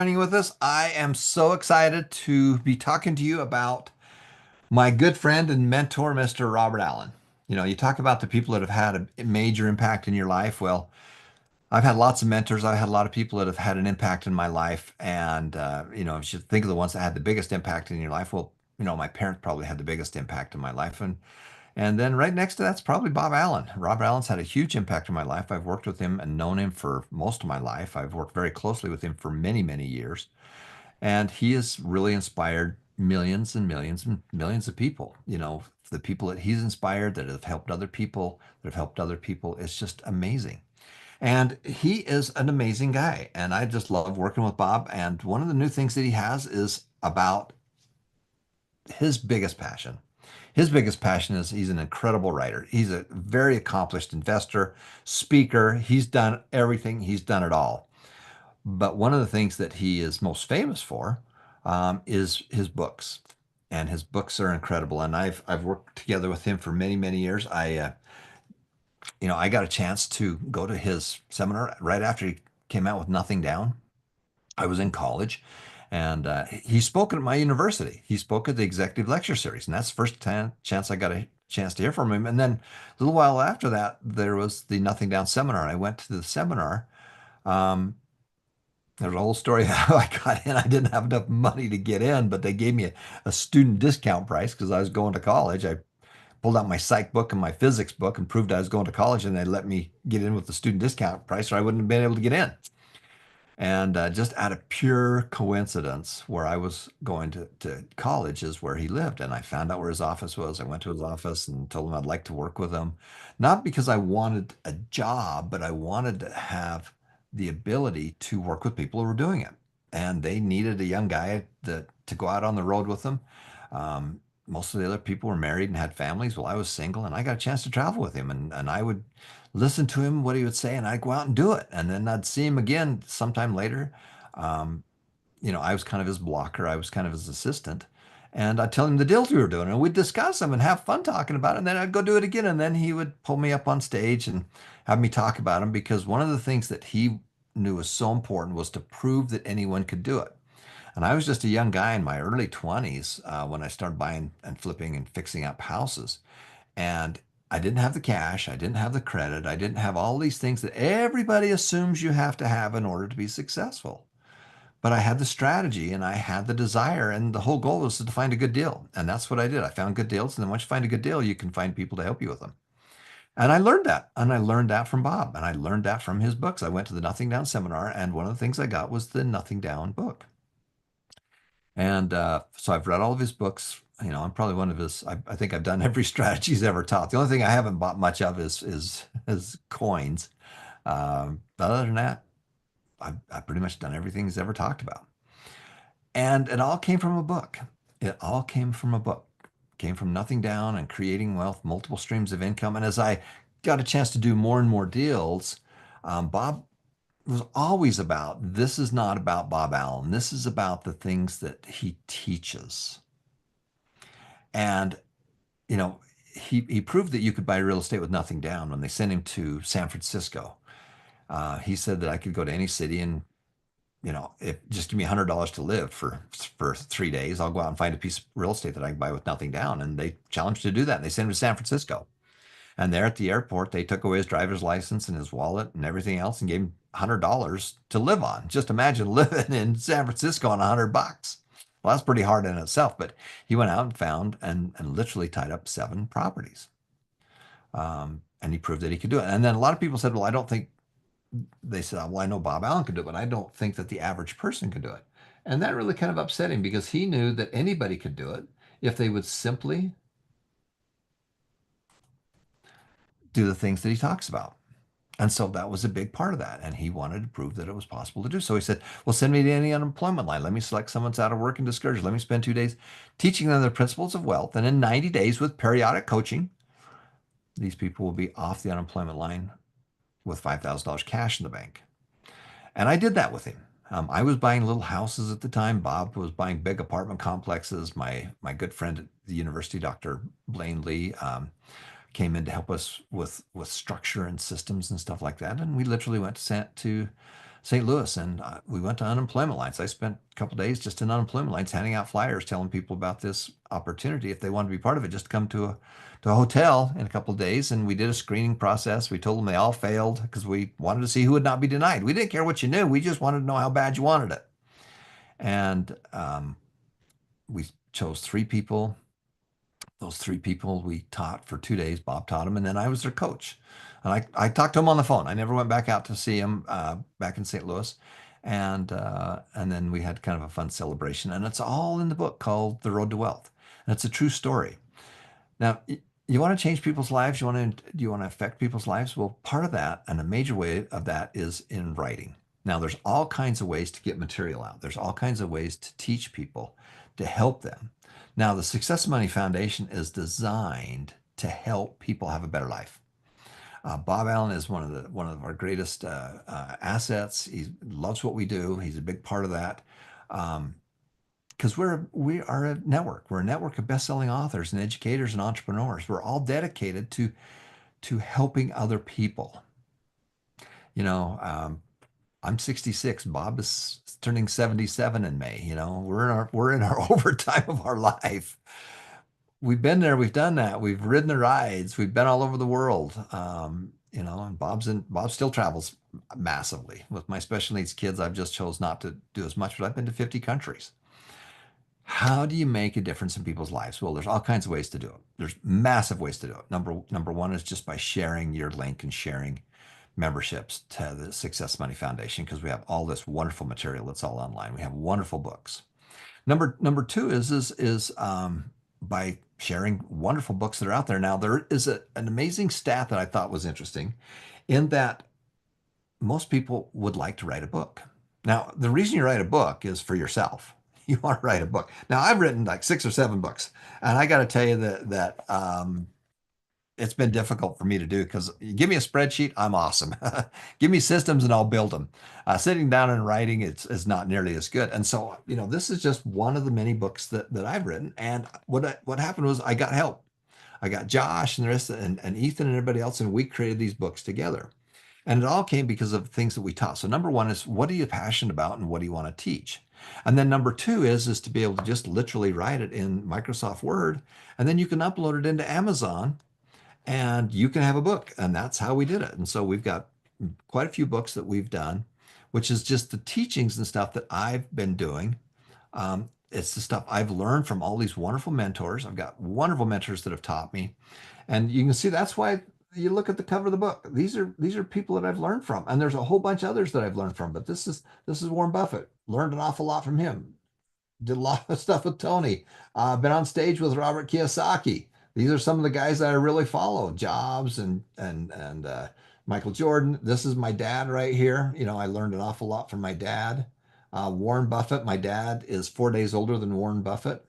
Joining with us. I am so excited to be talking to you about my good friend and mentor, Mr. Robert Allen. You talk about the people that have had a major impact in your life. Well, I've had lots of mentors. I've had a lot of people that have had an impact in my life. And, if you think of the ones that had the biggest impact in your life, well, my parents probably had the biggest impact in my life. And then right next to that's probably Bob Allen. Rob Allen's had a huge impact in my life. I've worked with him and known him for most of my life. I've worked very closely with him for many, many years. And he has really inspired millions and millions and millions of people. The people that he's inspired that have helped other people, that have helped other people. It's just amazing. And he is an amazing guy. And I just love working with Bob. And one of the new things that he has is about his biggest passion. His biggest passion is he's an incredible writer. He's a very accomplished investor, speaker. He's done everything, he's done it all. But one of the things that he is most famous for is his books, and his books are incredible. And I've worked together with him for many many years. I got a chance to go to his seminar right after he came out with Nothing Down. I was in college, and he spoke at my university. He spoke at the executive lecture series, and that's the first chance I got a chance to hear from him. And then a little while after that, there was the Nothing Down seminar. I went to the seminar. Um, There's a whole story how I got in. I didn't have enough money to get in, but they gave me a student discount price because I was going to college. I pulled out my psych book and my physics book and proved I was going to college, and they let me get in with the student discount price, or I wouldn't have been able to get in. And just out of pure coincidence, where I was going to college is where he lived. And I found out where his office was. I went to his office and told him I'd like to work with him. Not because I wanted a job, but I wanted to have the ability to work with people who were doing it. And they needed a young guy to go out on the road with them. Most of the other people were married and had families. Well, I was single, and I got a chance to travel with him. And I would listen to him, what he would say, and I'd go out and do it. And then I'd see him again sometime later. Um, I was kind of his blocker. I was kind of his assistant. And I'd tell him the deals we were doing, and we'd discuss them and have fun talking about it. And then I'd go do it again. And then he would pull me up on stage and have me talk about them, because one of the things that he knew was so important was to prove that anyone could do it. And I was just a young guy in my early 20s when I started buying and flipping and fixing up houses. And I didn't have the cash, I didn't have the credit, I didn't have all these things that everybody assumes you have to have in order to be successful. But I had the strategy and I had the desire, and the whole goal was to find a good deal. And that's what I did. I found good deals. And then once you find a good deal, you can find people to help you with them. And I learned that. And I learned that from Bob. And I learned that from his books. I went to the Nothing Down seminar, and one of the things I got was the Nothing Down book. And so I've read all of his books. I'm probably one of his. I think I've done every strategy he's ever taught. The only thing I haven't bought much of is coins. But other than that, I've pretty much done everything he's ever talked about. And it all came from a book. It all came from a book. Came from Nothing Down and Creating Wealth, Multiple Streams of Income. And as I got a chance to do more and more deals, Bob was always about, this is not about Bob Allen. This is about the things that he teaches. And, you know, he proved that you could buy real estate with nothing down when they sent him to San Francisco. He said that I could go to any city, and, if just give me $100 to live for 3 days, I'll go out and find a piece of real estate that I can buy with nothing down. And they challenged to do that. And they sent him to San Francisco. And there at the airport, they took away his driver's license and his wallet and everything else and gave him $100 to live on. Just imagine living in San Francisco on $100. Well, that's pretty hard in itself, but he went out and found and literally tied up 7 properties. And he proved that he could do it. And then a lot of people said, well, I don't think, they said, well, I know Bob Allen could do it, but I don't think that the average person could do it. And that really kind of upset him, because he knew that anybody could do it if they would simply do the things that he talks about. And so that was a big part of that. And he wanted to prove that it was possible to do. So he said, well, send me to any unemployment line. Let me select someone that's out of work and discouraged. Let me spend 2 days teaching them the principles of wealth. And in 90 days with periodic coaching, these people will be off the unemployment line with $5,000 cash in the bank. And I did that with him. I was buying little houses at the time. Bob was buying big apartment complexes. My good friend at the university, Dr. Blaine Lee, came in to help us with structure and systems and stuff like that. And we literally went to St. Louis, and we went to unemployment lines. I spent a couple days just in unemployment lines handing out flyers, telling people about this opportunity if they wanted to be part of it, just come to a hotel in a couple of days. And we did a screening process. We told them they all failed because we wanted to see who would not be denied. We didn't care what you knew. We just wanted to know how bad you wanted it. And we chose three people. Those three people we taught for 2 days. Bob taught them, and then I was their coach. And I talked to them on the phone. I never went back out to see them back in St. Louis. And then we had kind of a fun celebration. And it's all in the book called The Road to Wealth. And it's a true story. Now, you want to change people's lives? Do you want to affect people's lives? Well, part of that, and a major way of that, is in writing. Now, there's all kinds of ways to get material out. There's all kinds of ways to teach people, to help them. Now, the Success Money Foundation is designed to help people have a better life. Bob Allen is one of our greatest assets. He loves what we do. He's a big part of that. Because we are a network. We're a network of best-selling authors and educators and entrepreneurs. We're all dedicated to helping other people. You know, I'm 66. Bob is turning 77 in May. You know, we're in our overtime of our life. We've been there, we've done that. We've ridden the rides. We've been all over the world. And Bob still travels massively. With my special needs kids, I've just chose not to do as much, but I've been to 50 countries. How do you make a difference in people's lives? Well, there's all kinds of ways to do it. There's massive ways to do it. Number one is just by sharing your link and sharing memberships to the Success Money Foundation, because we have all this wonderful material that's all online. We have wonderful books. Number two is by sharing wonderful books that are out there. Now, there is an amazing stat that I thought was interesting, in that most people would like to write a book. Now, the reason you write a book is for yourself. You want to write a book. Now, I've written like 6 or 7 books, and I got to tell you that it's been difficult for me to do, because you give me a spreadsheet, I'm awesome. Give me systems and I'll build them. Sitting down and writing, is not nearly as good. And so, this is just one of the many books that I've written. And what happened was I got help. I got Josh and the rest, and Ethan and everybody else, and we created these books together. And it all came because of things that we taught. So number one is, what are you passionate about and what do you want to teach? And then number two is to be able to just literally write it in Microsoft Word, and then you can upload it into Amazon and you can have a book. And that's how we did it. And so we've got quite a few books that we've done, which is just the teachings and stuff that I've been doing. It's the stuff I've learned from all these wonderful mentors. I've got wonderful mentors that have taught me. And you can see that's why you look at the cover of the book. These are people that I've learned from. And there's a whole bunch of others that I've learned from. But this is Warren Buffett. Learned an awful lot from him. Did a lot of stuff with Tony. Been on stage with Robert Kiyosaki. These are some of the guys that I really follow. Jobs and Michael Jordan. This is my dad right here. I learned an awful lot from my dad. Warren Buffett. My dad is 4 days older than Warren Buffett,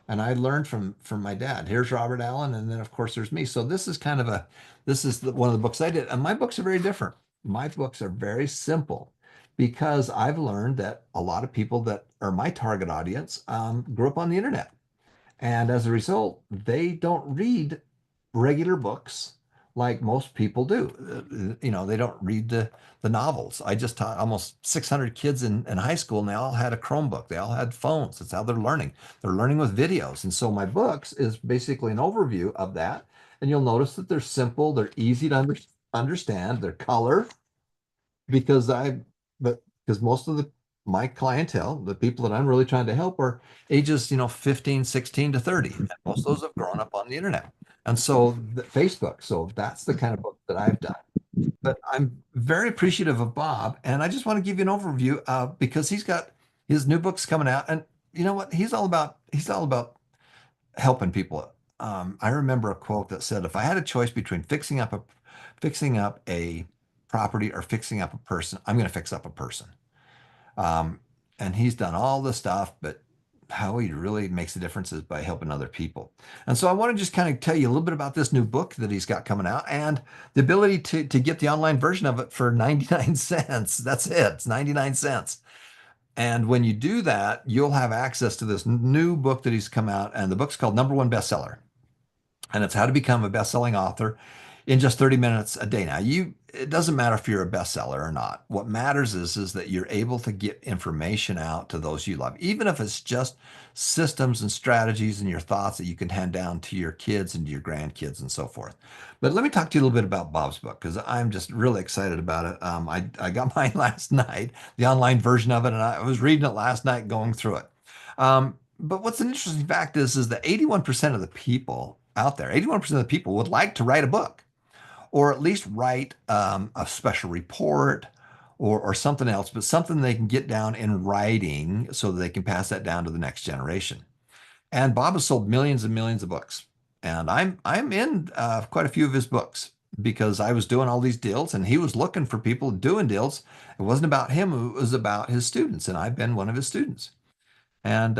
and I learned from my dad. Here's Robert Allen, and then of course there's me. So one of the books I did, and my books are very different. My books are very simple, because I've learned that a lot of people that are my target audience grew up on the internet. And as a result, they don't read regular books like most people do. They don't read the novels. I just taught almost 600 kids in high school, and they all had a Chromebook. They all had phones. That's how they're learning. They're learning with videos. And so my books is basically an overview of that. And you'll notice that they're simple, they're easy to understand, they're color, because most of my clientele, the people that I'm really trying to help, are ages, 15, 16 to 30. And most of those have grown up on the internet. And so Facebook. So that's the kind of book that I've done. But I'm very appreciative of Bob. And I just want to give you an overview because he's got his new books coming out. And you know what? He's all about helping people. I remember a quote that said, if I had a choice between fixing up a property or fixing up a person, I'm going to fix up a person. And he's done all the stuff, but how he really makes a difference is by helping other people. And so I want to just kind of tell you a little bit about this new book that he's got coming out, and the ability to get the online version of it for 99 cents. That's it. It's 99 cents. And when you do that, you'll have access to this new book that he's come out. And the book's called Number One Bestseller. And it's how to become a best-selling author. in just 30 minutes a day. Now, it doesn't matter if you're a bestseller or not. What matters is that you're able to get information out to those you love, even if it's just systems and strategies and your thoughts that you can hand down to your kids and to your grandkids and so forth. But let me talk to you a little bit about Bob's book because I'm just really excited about it. I got mine last night, the online version of it, and I was reading it last night, going through it. But what's an interesting fact is that 81% of the people out there, 81% of the people would like to write a book or at least write a special report or something else, but something they can get down in writing so that they can pass that down to the next generation. And Bob has sold millions and millions of books, and I'm in quite a few of his books because I was doing all these deals, and he was looking for people doing deals. It wasn't about him; it was about his students, and I've been one of his students. And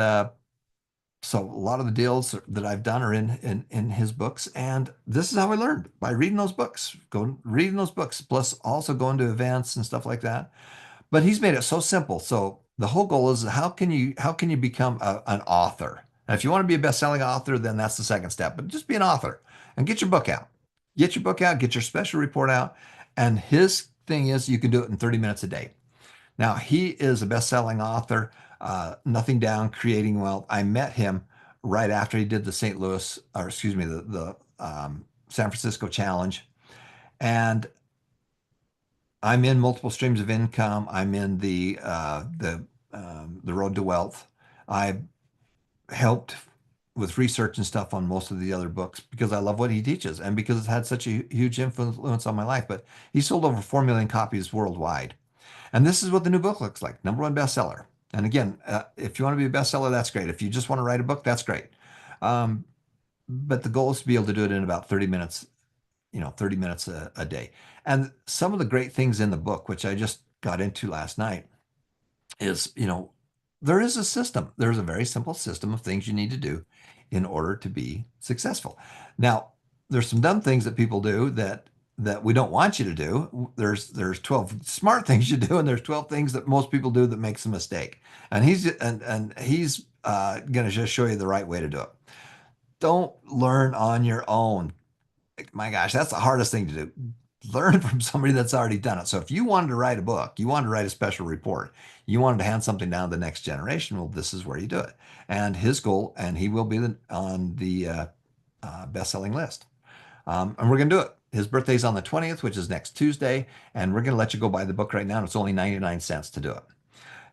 so a lot of the deals that I've done are in his books, and this is how I learned by reading those books, going reading those books, plus also going to events and stuff like that. But he's made it so simple. So the whole goal is how can you become an author? And if you want to be a best-selling author, then that's the second step. But just be an author and get your book out. Get your book out, get your special report out. And his thing is you can do it in 30 minutes a day. Now, he is a best-selling author, Nothing Down, Creating Wealth. I met him right after he did the St. Louis, or excuse me, the San Francisco Challenge. And I'm in multiple streams of income. I'm in the Road to Wealth. I helped with research and stuff on most of the other books because I love what he teaches and because it's had such a huge influence on my life. But he sold over 4 million copies worldwide. And this is what the new book looks like. Number one bestseller. And again, if you want to be a bestseller, that's great. If you just want to write a book, that's great. Um, but the goal is to be able to do it in about 30 minutes, 30 minutes a day. And some of the great things in the book, which I just got into last night, is, there is a system. There's a very simple system of things you need to do in order to be successful. Now, there's some dumb things that people do that we don't want you to do. There's 12 smart things you do, and there's 12 things that most people do that makes a mistake. And he's going to just show you the right way to do it. Don't learn on your own. My gosh, that's the hardest thing to do. Learn from somebody that's already done it. So if you wanted to write a book, you wanted to write a special report, you wanted to hand something down to the next generation, well, this is where you do it. And his goal, and he will be on the best-selling list. And we're going to do it. His birthday's on the 20th, which is next Tuesday, and we're going to let you go buy the book right now. And it's only 99 cents to do it.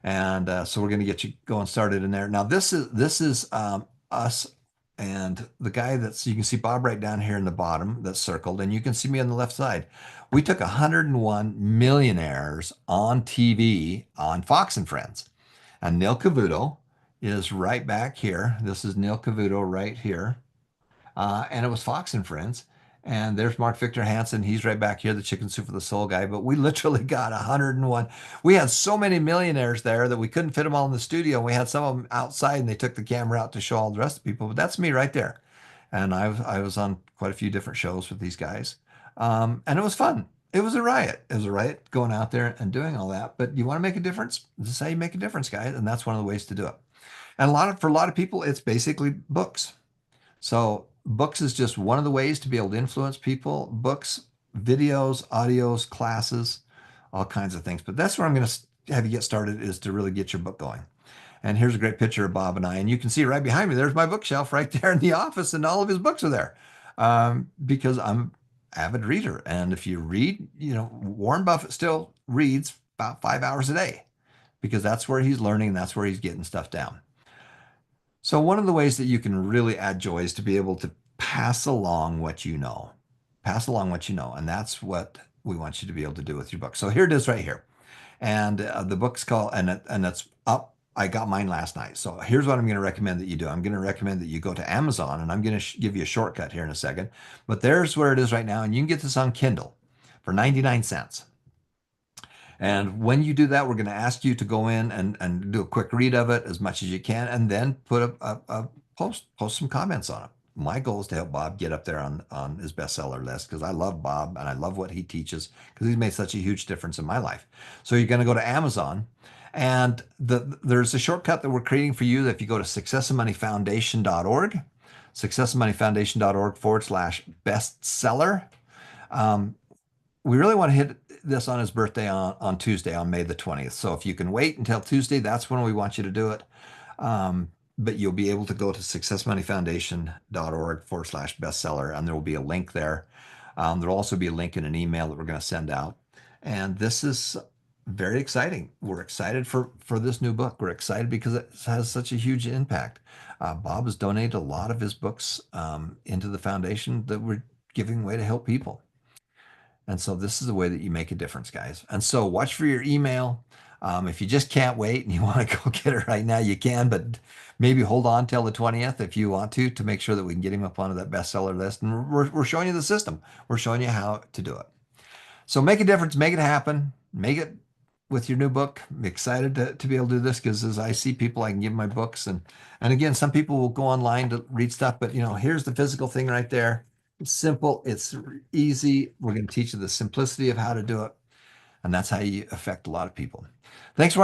And so we're going to get you going started in there. Now, this is us and the guy that's, you can see Bob right down here in the bottom that's circled, and you can see me on the left side. We took 101 millionaires on TV on Fox and Friends. And Neil Cavuto is right back here. This is Neil Cavuto right here. And it was Fox and Friends. And there's Mark Victor Hansen. He's right back here, the Chicken Soup for the Soul guy. But we literally got 101. We had so many millionaires there that we couldn't fit them all in the studio. We had some of them outside, and they took the camera out to show all the rest of the people. But that's me right there. And I was on quite a few different shows with these guys. And it was fun. It was a riot. It was a riot going out there and doing all that. But you want to make a difference? This is how you make a difference, guys. And that's one of the ways to do it. And for a lot of people, it's basically books. So books is just one of the ways to be able to influence people. Books, videos, audios, classes, all kinds of things. But that's where I'm going to have you get started, is to really get your book going. And here's a great picture of Bob and I. And you can see right behind me, there's my bookshelf right there in the office, and all of his books are there because I'm an avid reader. And if you read, Warren Buffett still reads about 5 hours a day because that's where he's learning. That's where he's getting stuff down. So one of the ways that you can really add joy is to be able to pass along what you know. Pass along what you know. And that's what we want you to be able to do with your book. So here it is right here. And the book's called, and it's up. I got mine last night. So here's what I'm going to recommend that you do. I'm going to recommend that you go to Amazon, and I'm going to give you a shortcut here in a second. But there's where it is right now. And you can get this on Kindle for 99 cents. And when you do that, we're going to ask you to go in and do a quick read of it as much as you can, and then put a post some comments on it. My goal is to help Bob get up there on his bestseller list because I love Bob and I love what he teaches because he's made such a huge difference in my life. So you're going to go to Amazon, and there's a shortcut that we're creating for you. That if you go to successandmoneyfoundation.org, successandmoneyfoundation.org/bestseller, Um, we really want to hit this on his birthday on Tuesday, on May the 20th. So if you can wait until Tuesday, that's when we want you to do it. Um, but you'll be able to go to successmoneyfoundation.org/bestseller, and there will be a link there. There'll also be a link in an email that we're going to send out. And this is very exciting. We're excited for this new book. We're excited because it has such a huge impact. Bob has donated a lot of his books into the foundation that we're giving away to help people. And so this is the way that you make a difference, guys. And so watch for your email. If you just can't wait and you want to go get it right now, you can, but maybe hold on till the 20th if you want to make sure that we can get him up onto that bestseller list. And we're showing you the system. We're showing you how to do it. So make a difference, make it happen, make it with your new book. I'm excited to be able to do this because as I see people, I can give my books. And again, some people will go online to read stuff, but here's the physical thing right there. It's simple, it's easy. We're going to teach you the simplicity of how to do it. And that's how you affect a lot of people. Thanks for